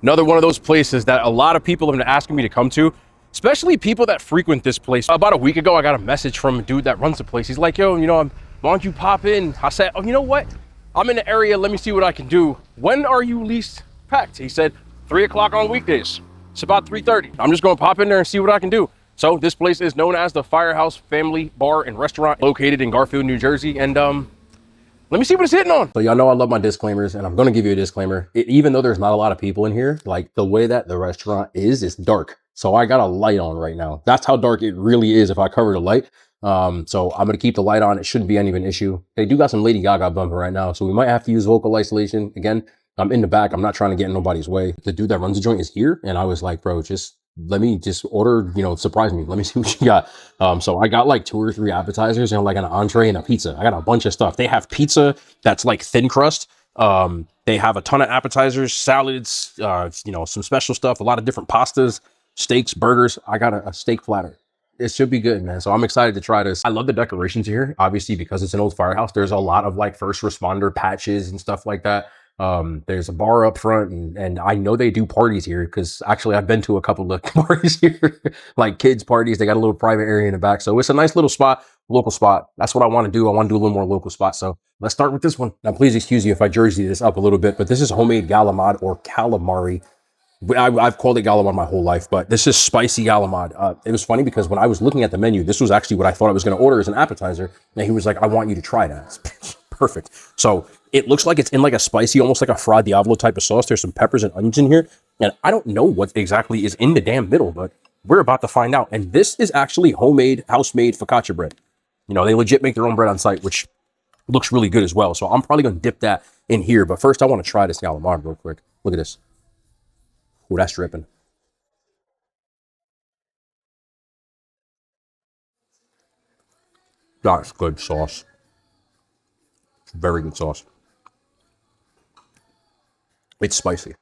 Another one of those places that a lot of people have been asking me to come to, especially people that frequent this place. About a week ago, I got a message from a dude that runs the place. He's like, yo, why don't you pop in? I said, oh, you know what? I'm in the area. Let me see what I can do. When are you least packed? He said, 3 o'clock on weekdays. It's about 3:30. I'm just going to pop in there and see what I can do. So this place is known as the Firehouse Family Bar and Restaurant, located in Garfield, New Jersey. And let me see what it's hitting on. So y'all know I love my disclaimers, and I'm going to give you a disclaimer. Even though there's not a lot of people in here, like the way that the restaurant is, it's dark. So I got a light on right now. That's how dark it really is if I cover the light. So I'm going to keep the light on. It shouldn't be any of an issue. They do got some Lady Gaga bumping right now, so we might have to use vocal isolation. Again, I'm in the back. I'm not trying to get in nobody's way. The dude that runs the joint is here, and I was like, bro, let me just order, surprise me. Let me see what you got. So I got like 2 or 3 appetizers and like an entree and a pizza. I got a bunch of stuff. They have pizza that's like thin crust. They have a ton of appetizers, salads, some special stuff, a lot of different pastas, steaks, burgers. I got a steak platter. It should be good, man. So I'm excited to try this. I love the decorations here, obviously, because it's an old firehouse. There's a lot of like first responder patches and stuff like that. There's a bar up front, and I know they do parties here because actually I've been to a couple of parties here, like kids parties. They got a little private area in the back. So it's a nice little spot, local spot. That's what I want to do. I want to do a little more local spot. So let's start with this one. Now, please excuse you if I jersey this up a little bit, but this is homemade galamad or calamari. I've called it galamad my whole life, but this is spicy galamad. It was funny because when I was looking at the menu, this was actually what I thought I was going to order as an appetizer. And he was like, I want you to try that. Perfect. So it looks like it's in like a spicy, almost like a Fra Diavolo type of sauce. There's some peppers and onions in here. And I don't know what exactly is in the damn middle, but we're about to find out. And this is actually homemade, house-made focaccia bread. They legit make their own bread on site, which looks really good as well. So I'm probably going to dip that in here. But first, I want to try this galamad real quick. Look at this. Oh, that's dripping. That's good sauce. Very good sauce. It's spicy.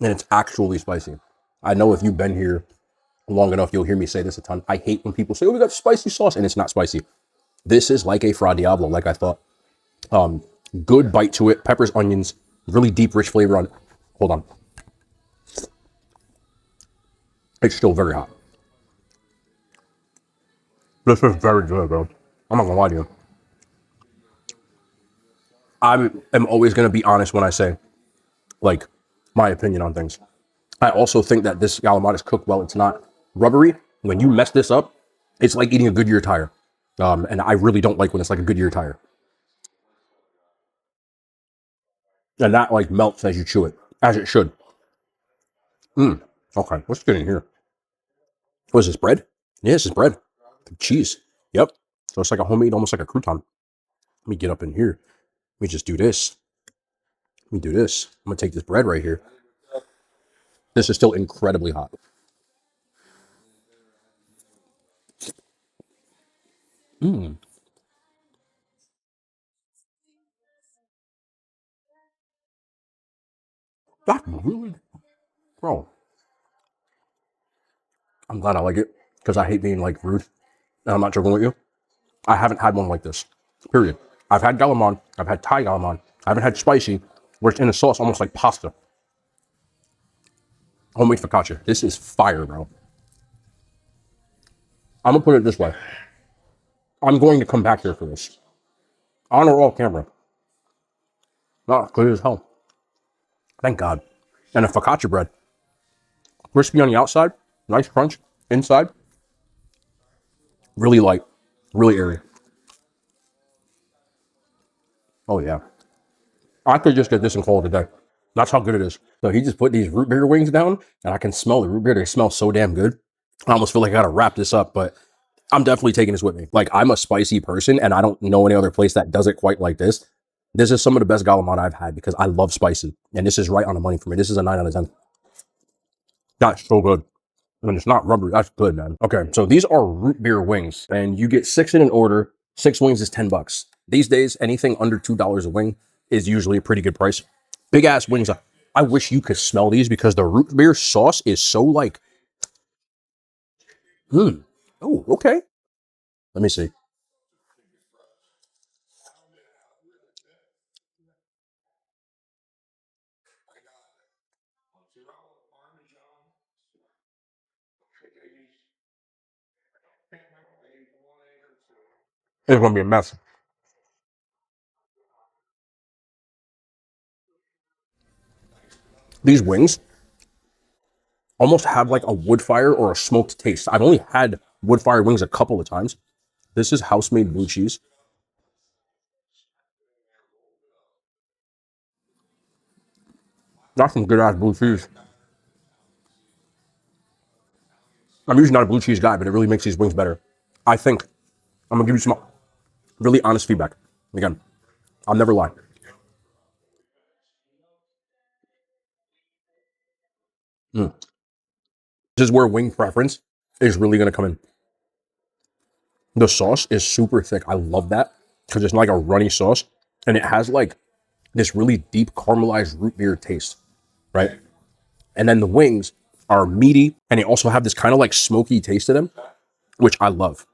And it's actually spicy. I know if you've been here long enough, you'll hear me say this a ton. I hate when people say, oh, we got spicy sauce, and it's not spicy. This is like a Fra Diavolo, like I thought. Good bite to it. Peppers, onions, really deep, rich flavor on it. Hold on. It's still very hot. This is very good, bro. I'm not gonna lie to you. I am always gonna be honest when I say, like, my opinion on things. I also think that this galamad is cooked well. It's not rubbery. When you mess this up, it's like eating a Goodyear tire. And I really don't like when it's like a Goodyear tire. And that like melts as you chew it, as it should. Okay, let's get in here. What is this, bread? Yeah, this is bread. Cheese. Yep. So it's like a homemade, almost like a crouton. Let me get up in here. Let me just do this. Let me do this. I'm gonna take this bread right here. This is still incredibly hot. That's really, bro. I'm glad I like it because I hate being like rude. And I'm not joking with you. I haven't had one like this. Period. I've had galamad. I've had Thai galamad. I haven't had spicy, where it's in a sauce almost like pasta. Homemade focaccia. This is fire, bro. I'm gonna put it this way. I'm going to come back here for this. On or off camera. Not clear as hell. Thank God. And a focaccia bread. Crispy on the outside. Nice crunch. Inside. Really light. Really airy. Oh yeah. I could just get this and call it a day. That's how good it is. So he just put these root beer wings down, and I can smell the root beer. They smell so damn good. I almost feel like I gotta wrap this up, but I'm definitely taking this with me. Like, I'm a spicy person, and I don't know any other place that does it quite like this. This is some of the best galamad I've had because I love spicy, and this is right on the money for me. This is a 9 out of 10. That's so good. When it's not rubbery, that's good, man. Okay, so these are root beer wings, and you get 6 in an order. 6 wings is $10. These days, anything under $2 a wing is usually a pretty good price. Big ass wings. I wish you could smell these because the root beer sauce is so like, oh, okay. Let me see. It's gonna be a mess. These wings almost have like a wood fire or a smoked taste. I've only had wood fire wings a couple of times. This is house made blue cheese. That's some good ass blue cheese. I'm usually not a blue cheese guy, but it really makes these wings better. I think I'm gonna give you some really honest feedback. Again, I'll never lie. Mm. This is where wing preference is really gonna come in. The sauce is super thick. I love that because it's not like a runny sauce, and it has like this really deep caramelized root beer taste, right? And then the wings are meaty, and they also have this kind of like smoky taste to them, which I love.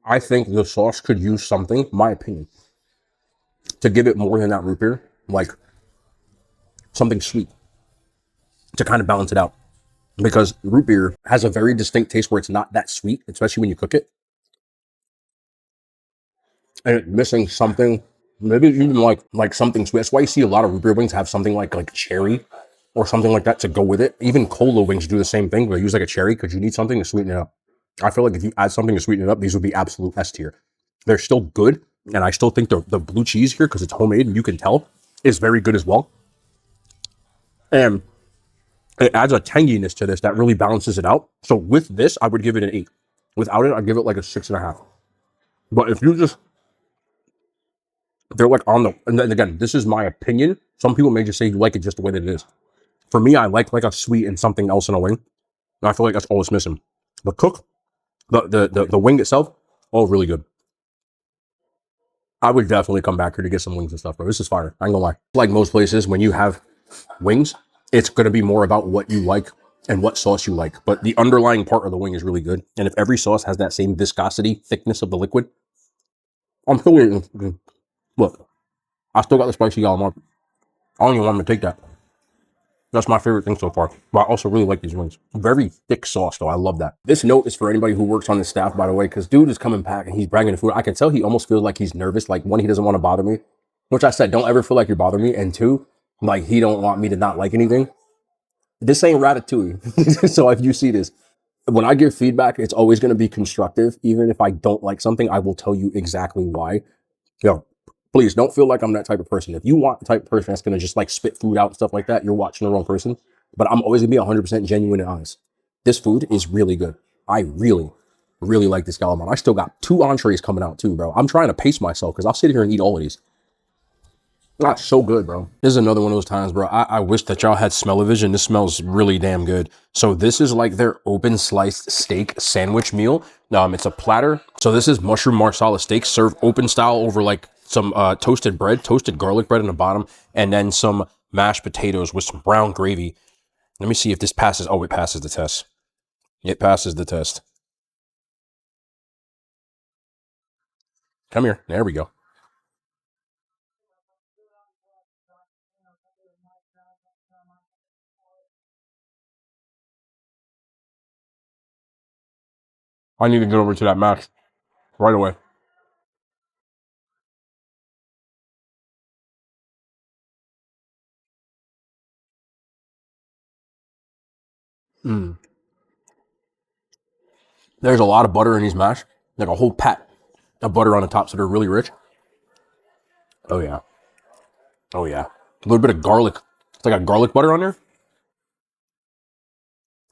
I think the sauce could use something, my opinion, to give it more than that root beer, like something sweet to kind of balance it out. Because root beer has a very distinct taste where it's not that sweet, especially when you cook it, and it's missing something. Maybe even like something sweet. That's why you see a lot of root beer wings have something like cherry or something like that to go with it. Even cola wings do the same thing. They use like a cherry because you need something to sweeten it up. I feel like if you add something to sweeten it up, these would be absolute S tier. They're still good, and I still think the blue cheese here, because it's homemade and you can tell, is very good as well. And it adds a tanginess to this that really balances it out. So with this, I would give it an 8. Without it, I'd give it like a 6.5. But if you just, they're like on the, and then again, this is my opinion. Some people may just say you like it just the way that it is. For me, I like a sweet and something else in a wing. And I feel like that's all it's missing. The cook, the wing itself, all really good. I would definitely come back here to get some wings and stuff, bro. This is fire. I ain't gonna lie. Like most places, when you have wings, it's gonna be more about what you like and what sauce you like. But the underlying part of the wing is really good. And if every sauce has that same viscosity, thickness of the liquid, I'm still eating. Look, I still got the spicy calamari. I don't even want to take that. That's my favorite thing so far. But I also really like these wings. Very thick sauce, though. I love that. This note is for anybody who works on the staff, by the way, because dude is coming back and he's bragging the food. I can tell he almost feels like he's nervous. Like, one, he doesn't want to bother me, which I said, don't ever feel like you're bothering me. And two, like, he don't want me to not like anything. This ain't Ratatouille. So if you see this, when I give feedback, it's always going to be constructive. Even if I don't like something, I will tell you exactly why. Yo, please don't feel like I'm that type of person. If you want the type of person that's gonna just like spit food out and stuff like that, you're watching the wrong person. But I'm always gonna be 100% genuine and honest. This food is really good. I really, really like this calamari. I still got 2 entrees coming out too, bro. I'm trying to pace myself because I'll sit here and eat all of these. That's so good, bro. This is another one of those times, bro. I wish that y'all had smell-o-vision. This smells really damn good. So this is like their open sliced steak sandwich meal. It's a platter. So this is mushroom marsala steak served open style over like some toasted bread, toasted garlic bread in the bottom, and then some mashed potatoes with some brown gravy. Let me see if this passes. Oh, it passes the test. It passes the test. Come here. There we go. I need to get over to that mash right away. Mm. There's a lot of butter in these mash, like a whole pat of butter on the top, so they're really rich. Oh yeah. Oh yeah. A little bit of garlic. It's like a garlic butter on there.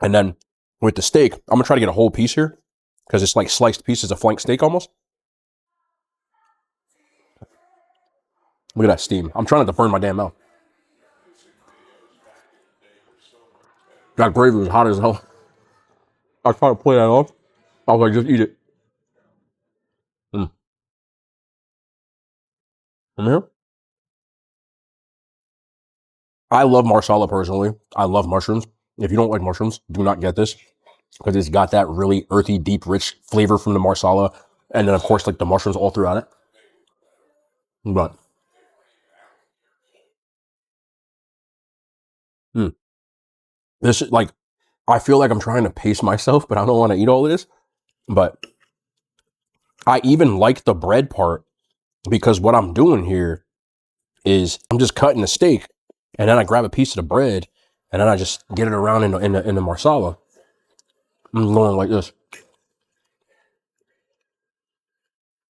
And then with the steak, I'm gonna try to get a whole piece here because it's like sliced pieces of flank steak almost. Look at that steam. I'm trying not to burn my damn mouth. That gravy was hot as hell. I tried to play that off. I was like, just eat it. Mm. From here. I love marsala personally. I love mushrooms. If you don't like mushrooms, do not get this because it's got that really earthy, deep, rich flavor from the marsala, and then of course like the mushrooms all throughout it. But This is like, I feel like I'm trying to pace myself, but I don't want to eat all this. But I even like the bread part because what I'm doing here is I'm just cutting the steak and then I grab a piece of the bread and then I just get it around in the marsala. I'm going like this.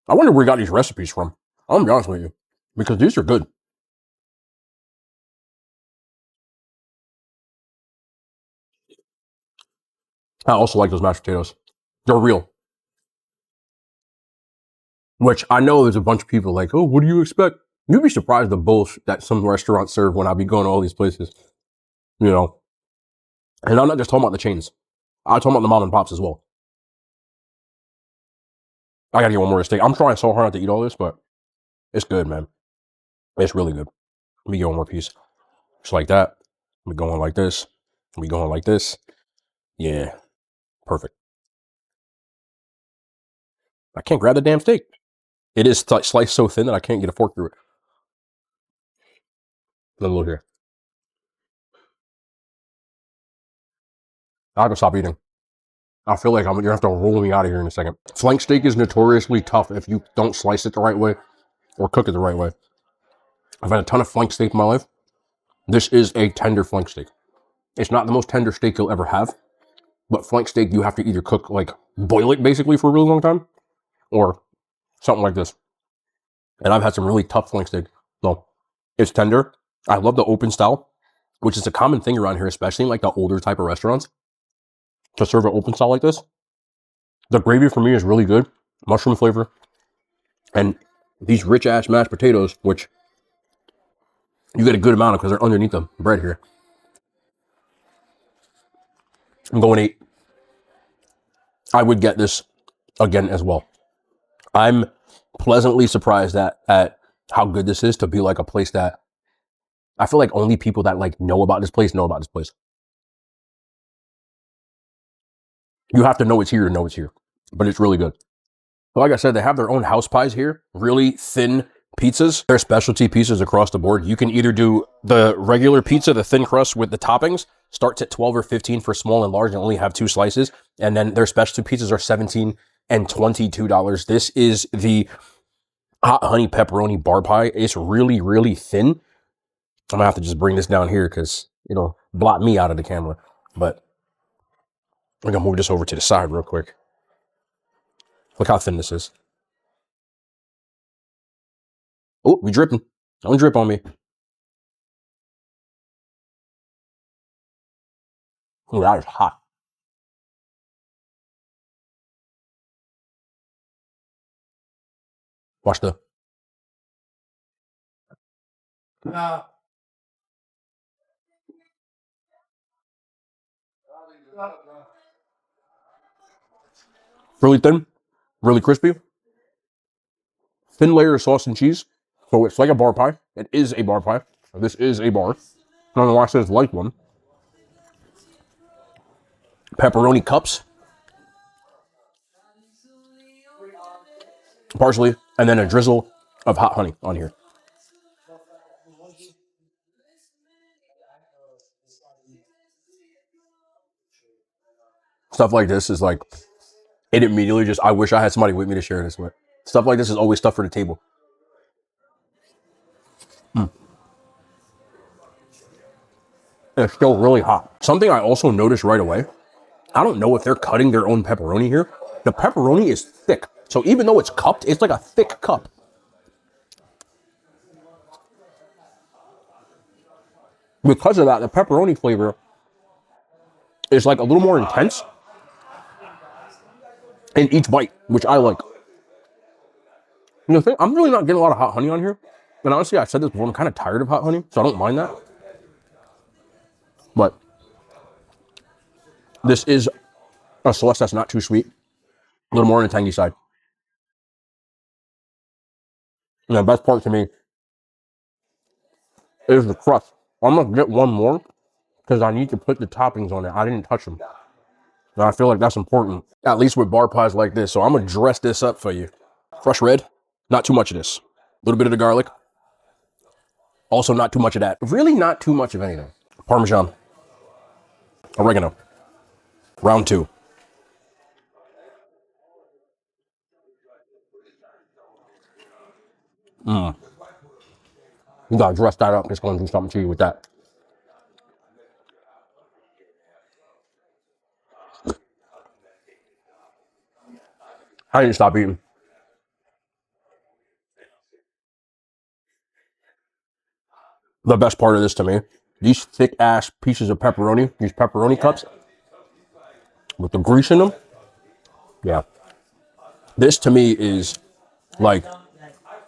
I wonder where we got these recipes from. I'm gonna be honest with you, because these are good. I also like those mashed potatoes. They're real. Which I know there's a bunch of people like, oh, what do you expect? You'd be surprised the bullshit that some restaurants serve when I be going to all these places. You know, and I'm not just talking about the chains. I'm talking about the mom and pops as well. I gotta get one more steak. I'm trying so hard not to eat all this, but it's good, man. It's really good. Let me get one more piece. Just like that. We going like this. We going like this. Yeah, perfect. I can't grab the damn steak. It is sliced so thin that I can't get a fork through it. Let me look here. I have to stop eating. I feel like you're gonna have to roll me out of here in a second. Flank steak is notoriously tough if you don't slice it the right way or cook it the right way. I've had a ton of flank steak in my life. This is a tender flank steak. It's not the most tender steak you'll ever have, but flank steak you have to either cook, like boil it basically for a really long time, or something like this. And I've had some really tough flank steak. So it's tender. I love the open style, which is a common thing around here, especially in like the older type of restaurants, to serve an open style like this. The gravy for me is really good, mushroom flavor, and these rich ass mashed potatoes, which you get a good amount of because they're underneath the bread here. I'm going 8. I would get this again as well. I'm pleasantly surprised at how good this is to be like a place that I feel like only people that like know about this place know about this place. You have to know it's here to know it's here, but it's really good. Like I said, they have their own house pies here, really thin pizzas. They're specialty pizzas across the board. You can either do the regular pizza, the thin crust with the toppings, starts at 12 or 15 for small and large and only have 2 slices. And then their specialty pizzas are 17 and $22. This is the hot honey pepperoni bar pie. It's really, really thin. I'm gonna have to just bring this down here because it'll blot me out of the camera. But I'm gonna move this over to the side real quick. Look how thin this is. Oh, we dripping. Don't drip on me. Oh, that is hot. Watch the. Really thin, really crispy. Thin layer of sauce and cheese. So it's like a bar pie. It is a bar pie. This is a bar. I don't know why it says like one. Pepperoni cups. Parsley. And then a drizzle of hot honey on here. Stuff like this is like, it immediately just, I wish I had somebody with me to share this with. Stuff like this is always stuff for the table. It's still really hot. Something I also noticed right away, I don't know if they're cutting their own pepperoni here. The pepperoni is thick. So even though it's cupped, it's like a thick cup. Because of that, the pepperoni flavor is like a little more intense in each bite, which I like. You know, I'm really not getting a lot of hot honey on here. And honestly, I've said this before, I'm kind of tired of hot honey, so I don't mind that. But this is a sauce that's not too sweet. A little more on the tangy side. And the best part to me is the crust. I'm going to get one more because I need to put the toppings on it. I didn't touch them. And I feel like that's important, at least with bar pies like this. So I'm going to dress this up for you. Crushed red, not too much of this. A little bit of the garlic. Also not too much of that. Really not too much of anything. Parmesan. Oregano. Round two. You gotta dress that up. It's gonna do something to you with that. I didn't stop eating. The best part of this to me, these thick ass pieces of pepperoni, these pepperoni cups with the grease in them. Yeah. This to me is like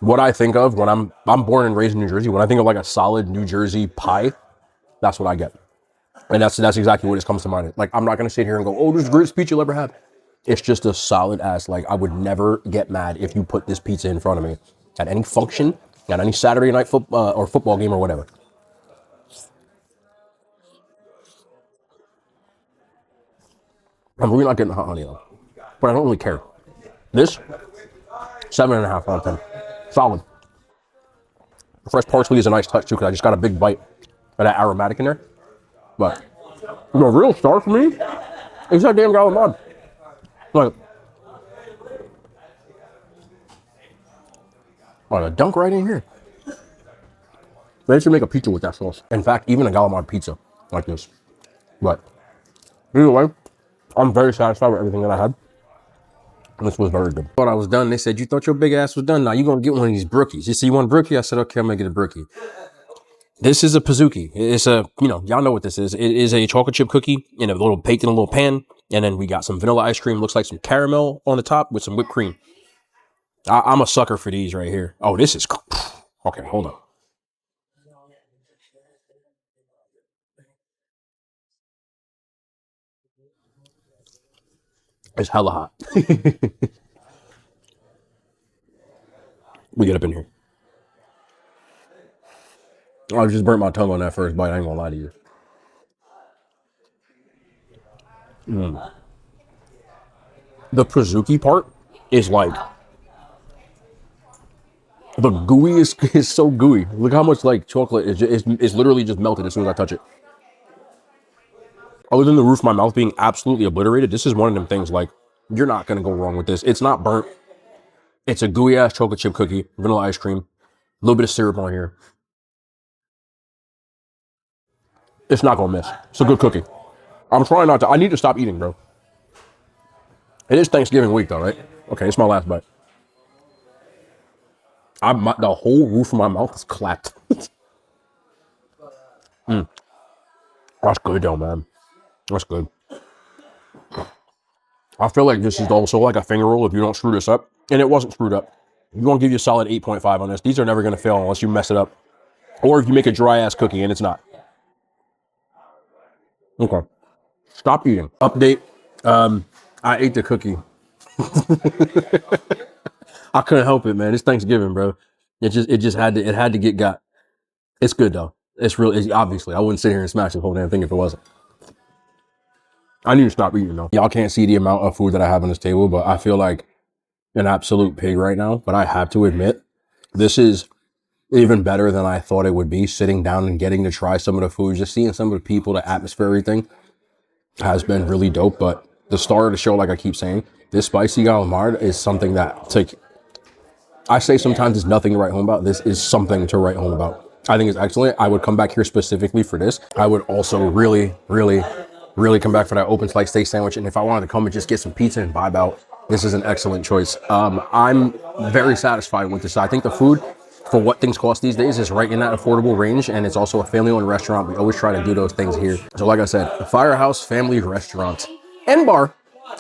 what I think of when I'm born and raised in New Jersey. When I think of like a solid New Jersey pie, that's what I get. And that's exactly what it comes to mind. Like, I'm not gonna sit here and go, oh, this is the greatest pizza you'll ever have. It's just a solid ass, like, I would never get mad if you put this pizza in front of me at any function, at any Saturday night or football game or whatever. I'm really not getting the hot honey though, but I don't really care. This, 7.5 out of 10. Solid. The fresh parsley is a nice touch too, because I just got a big bite of that aromatic in there. But the real star for me is that damn calamari. Like, a dunk right in here. They should make a pizza with that sauce. In fact, even a calamari pizza like this. But either way, I'm very satisfied with everything that I had. This was very good. Thought I was done. They said, you thought your big ass was done. Now you're going to get one of these brookies. You see, you want a brookie? I said, okay, I'm going to get a brookie. This is a pizookie. It's a, y'all know what this is. It is a chocolate chip cookie in a little, baked in a little pan. And then we got some vanilla ice cream. Looks like some caramel on the top with some whipped cream. I'm a sucker for these right here. Oh, this is, okay, hold on. It's hella hot. We get up in here. I just burnt my tongue on that first bite. I ain't gonna lie to you. The pizookie part is like, the gooey is so gooey. Look how much like chocolate is literally just melted as soon as I touch it. Other than the roof of my mouth being absolutely obliterated, this is one of them things like, you're not gonna go wrong with this. It's not burnt. It's a gooey ass chocolate chip cookie, vanilla ice cream, a little bit of syrup on here. It's not gonna miss. It's a good cookie. I'm trying not to. I need to stop eating, bro. It is Thanksgiving week though, right? Okay, it's my last bite. The whole roof of my mouth is clapped. That's good though, man. That's good. I feel like this is also like a finger roll if you don't screw this up. And it wasn't screwed up. I'm going to give you a solid 8.5 on this. These are never going to fail unless you mess it up. Or if you make a dry ass cookie and it's not. Okay. Stop eating. Update. I ate the cookie. I couldn't help it, man. It's Thanksgiving, bro. It just had to get got. It's good though. It's obviously, I wouldn't sit here and smash the whole damn thing if it wasn't. I need to stop eating though. Y'all can't see the amount of food that I have on this table, but I feel like an absolute pig right now. But I have to admit, this is even better than I thought it would be. Sitting down and getting to try some of the food, just seeing some of the people, the atmosphere, everything has been really dope. But the star of the show, like I keep saying, this spicy calamari is something that, I say sometimes it's nothing to write home about. This is something to write home about. I think it's excellent. I would come back here specifically for this. I would also really come back for that open slice steak sandwich. And if I wanted to come and just get some pizza and vibe out, this is an excellent choice. I'm very satisfied with this. I think the food, for what things cost these days, is right in that affordable range. And it's also a family-owned restaurant. We always try to do those things here. So like I said, the Firehouse Family Restaurant and Bar,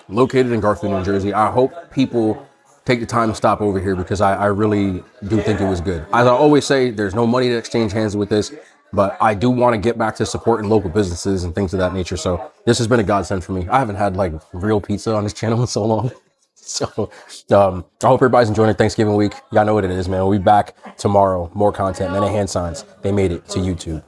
located in Garfield, New Jersey. I hope people take the time to stop over here because I really do think it was good. As I always say, there's no money to exchange hands with this, but I do want to get back to supporting local businesses and things of that nature. So this has been a godsend for me. I haven't had like real pizza on this channel in so long. So I hope everybody's enjoying their Thanksgiving week. Y'all know what it is, man. We'll be back tomorrow. More content. Men and hand signs. They made it to YouTube.